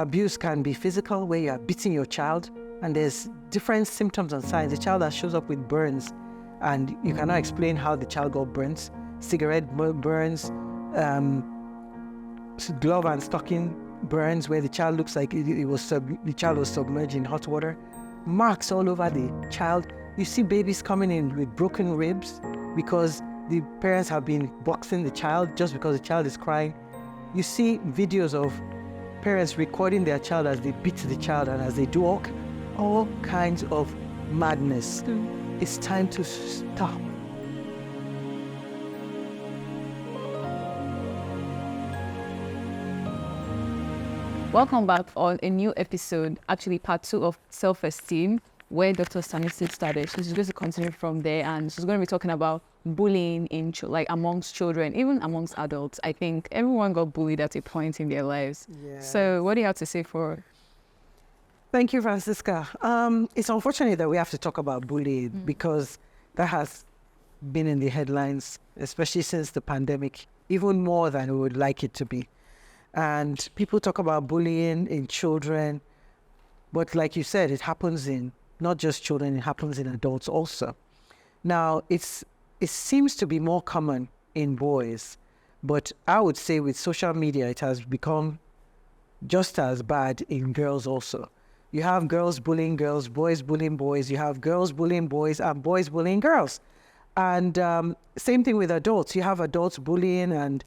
Abuse can be physical, where you are beating your child, and there's different symptoms and signs. The child that shows up with burns, and you cannot explain how the child got burns. Cigarette burns, glove and stocking burns, where the child looks like the child was submerged in hot water. Marks all over the child. You see babies coming in with broken ribs because the parents have been boxing the child just because the child is crying. You see videos of parents recording their child as they beat the child and as they do all kinds of madness. It's time to stop. Welcome back on a new episode, actually part 2 of Self-Esteem, where Dr. Sanusi started. She's going to continue from there, and she's going to be talking about bullying amongst children, even amongst adults. I think everyone got bullied at a point in their lives. Yes. So what do you have to say for? Thank you, Francisca. It's unfortunate that we have to talk about bullying because that has been in the headlines, especially since the pandemic, even more than we would like it to be. And people talk about bullying in children, but like you said, it happens in not just children, it happens in adults also. Now, it seems to be more common in boys, but I would say with social media, it has become just as bad in girls also. You have girls bullying girls, boys bullying boys, you have girls bullying boys and boys bullying girls. And same thing with adults. You have adults bullying, and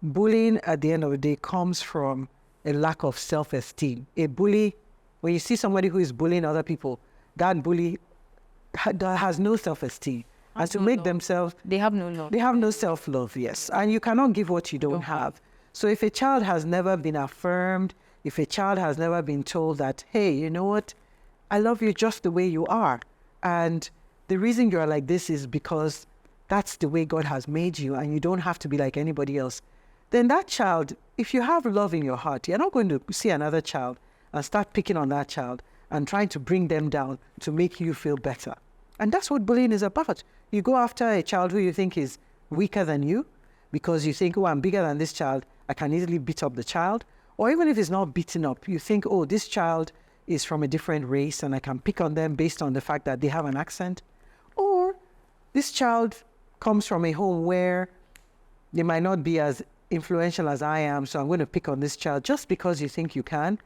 bullying at the end of the day comes from a lack of self-esteem. A bully, when you see somebody who is bullying other people, that bully has no self-esteem. And to make themselves... They have no love. They have no self-love, yes. And you cannot give what you don't have. So if a child has never been affirmed, if a child has never been told that, hey, you know what? I love you just the way you are. And the reason you're like this is because that's the way God has made you, and you don't have to be like anybody else. Then that child, if you have love in your heart, you're not going to see another child and start picking on that child and trying to bring them down to make you feel better. And that's what bullying is about. You go after a child who you think is weaker than you because you think, oh, I'm bigger than this child, I can easily beat up the child. Or even if it's not beaten up, you think, oh, this child is from a different race and I can pick on them based on the fact that they have an accent. Or this child comes from a home where they might not be as influential as I am, so I'm going to pick on this child just because you think you can.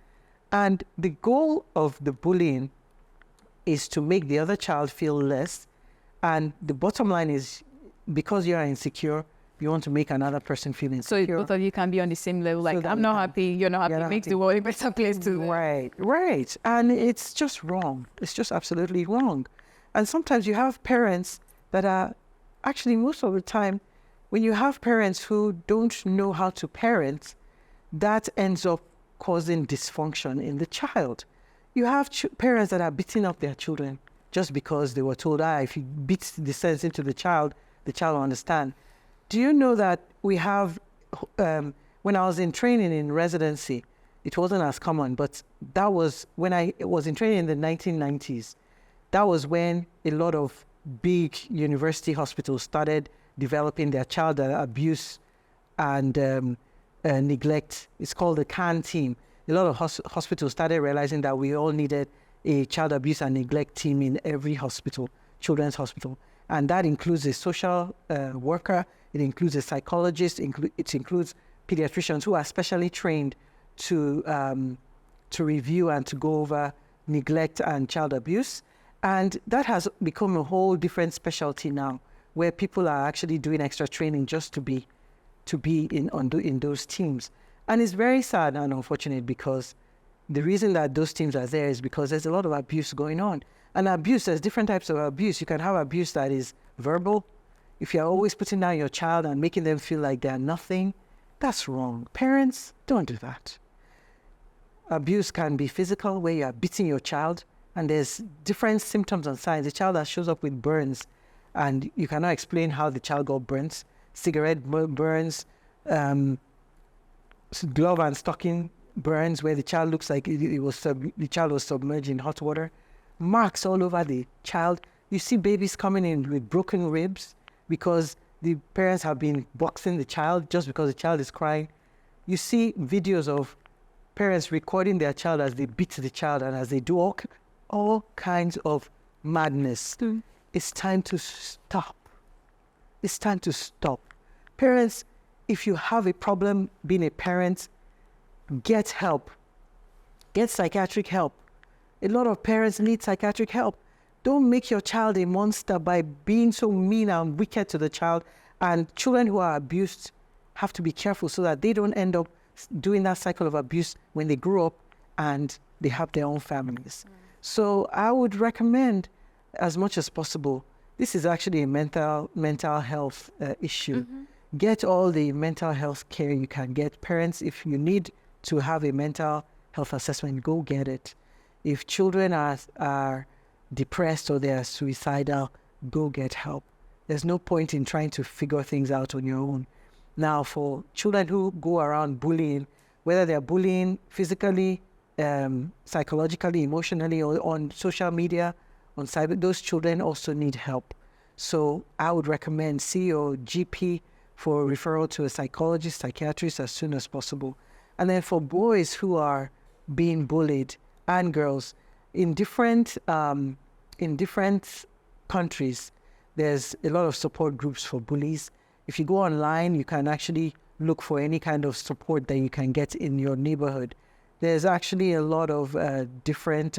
And the goal of the bullying is to make the other child feel less. And the bottom line is, because you are insecure, you want to make another person feel insecure. So both of you can be on the same level. Like, so I'm not happy, you're not happy. It makes the world a better place to live. Right. And it's just wrong. It's just absolutely wrong. And sometimes you have parents that are, actually most of the time, when you have parents who don't know how to parent, that ends up causing dysfunction in the child. You have parents that are beating up their children just because they were told, if you beat the sense into the child will understand. Do you know that we have, when I was in training in residency, it wasn't as common, but that was when I was in training in the 1990s. That was when a lot of big university hospitals started developing their child abuse and neglect. It's called the CAN team. A lot of hospitals started realizing that we all needed a child abuse and neglect team in every hospital, children's hospital. And that includes a social worker, it includes a psychologist, it includes pediatricians who are specially trained to review and to go over neglect and child abuse. And that has become a whole different specialty now, where people are actually doing extra training just to be in those teams. And it's very sad and unfortunate because the reason that those teams are there is because there's a lot of abuse going on. And abuse, there's different types of abuse. You can have abuse that is verbal. If you're always putting down your child and making them feel like they're nothing, that's wrong. Parents, don't do that. Abuse can be physical, where you're beating your child, and there's different symptoms and signs. The child that shows up with burns, and you cannot explain how the child got burns. Cigarette burns, glove and stocking burns, where the child looks like the child was submerged in hot water. Marks all over the child. You see babies coming in with broken ribs because the parents have been boxing the child just because the child is crying. You see videos of parents recording their child as they beat the child and as they do all kinds of madness. It's time to stop. It's time to stop. Parents, if you have a problem being a parent, get help. Get psychiatric help. A lot of parents need psychiatric help. Don't make your child a monster by being so mean and wicked to the child. And children who are abused have to be careful so that they don't end up doing that cycle of abuse when they grow up and they have their own families. So I would recommend, as much as possible, this is actually a mental health issue. Get all the mental health care you can get. Parents, if you need to have a mental health assessment, go get it. If children are depressed or they're suicidal, go get help. There's no point in trying to figure things out on your own. Now, for children who go around bullying, whether they're bullying physically, psychologically, emotionally, or on social media, on cyber, those children also need help. So I would recommend see your GP for referral to a psychologist, psychiatrist as soon as possible. And then for boys who are being bullied and girls, in different countries, there's a lot of support groups for bullies. If you go online, you can actually look for any kind of support that you can get in your neighborhood. There's actually a lot of different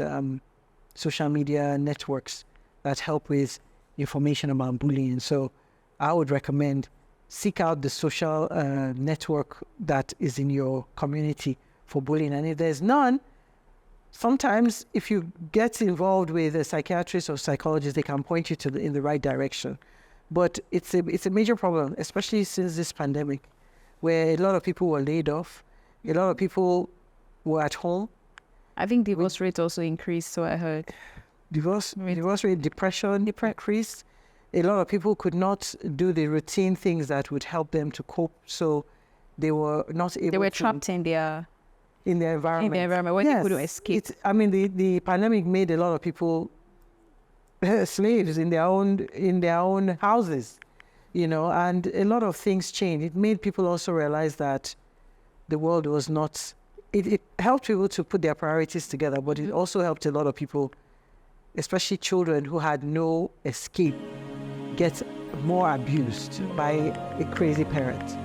social media networks that help with information about bullying. So I would recommend seek out the social network that is in your community for bullying. And if there's none, sometimes if you get involved with a psychiatrist or psychologist, they can point you in the right direction. But it's a major problem, especially since this pandemic, where a lot of people were laid off, a lot of people were at home. I think divorce rates also increased, so I heard. Divorce rate, depression increased. A lot of people could not do the routine things that would help them to cope, so they were not able to... They were trapped in their environment. In their environment where they couldn't escape. The pandemic made a lot of people slaves in their own houses, and a lot of things changed. It made people also realize that the world was not... It helped people to put their priorities together, but it also helped a lot of people, especially children who had no escape, get more abused by a crazy parent.